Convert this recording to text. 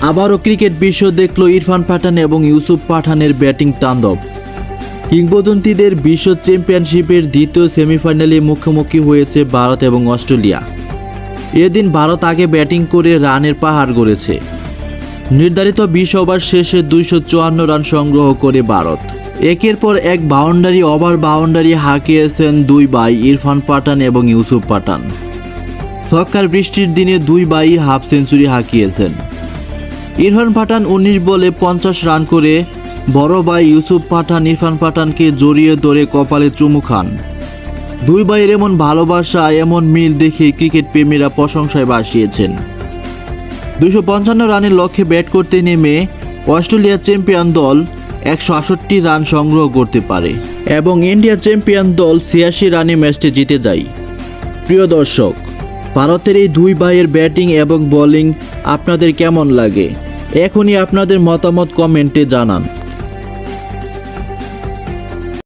আবারও ক্রিকেট বিশ্ব দেখল ইরফান পাঠান এবং ইউসুফ পাঠানের ব্যাটিং তাণ্ডব। কিংবদন্তিদের বিশ্ব চ্যাম্পিয়নশিপের দ্বিতীয় সেমিফাইনালে মুখোমুখি হয়েছে ভারত এবং অস্ট্রেলিয়া। এদিন ভারত আগে ব্যাটিং করে রানের পাহাড় গড়েছে। নির্ধারিত 20 ওভার শেষে 254 রান সংগ্রহ করে ভারত একের পর এক বাউন্ডারি হাঁকিয়েছেন দুই ভাই ইরফান পাঠান এবং ইউসুফ পাঠান। ছক্কার বৃষ্টির দিনে দুই ভাই হাফ সেঞ্চুরি হাঁকিয়েছেন। ইরফান পাঠান 19 বলে 50 রান করে বড় ভাই ইউসুফ পাঠান ইরফান পাঠানকে জড়িয়ে ধরে কপালে চুমু খান। দুই ভাইয়ের এমন ভালোবাসা, এমন মিল দেখে ক্রিকেট প্রেমীরা প্রশংসায় ভাসিয়েছেন। 255 রানের লক্ষ্যে ব্যাট করতে নেমে অস্ট্রেলিয়া চ্যাম্পিয়ন দল 168 রান সংগ্রহ করতে পারে এবং ইন্ডিয়া চ্যাম্পিয়ন দল 86 রানে ম্যাচটি জিতে যায়। প্রিয় দর্শক, ভারতের এই দুই ভাইয়ের ব্যাটিং এবং বোলিং আপনাদের কেমন লাগে? এখনই আপনাদের মতামত কমেন্টে জানান।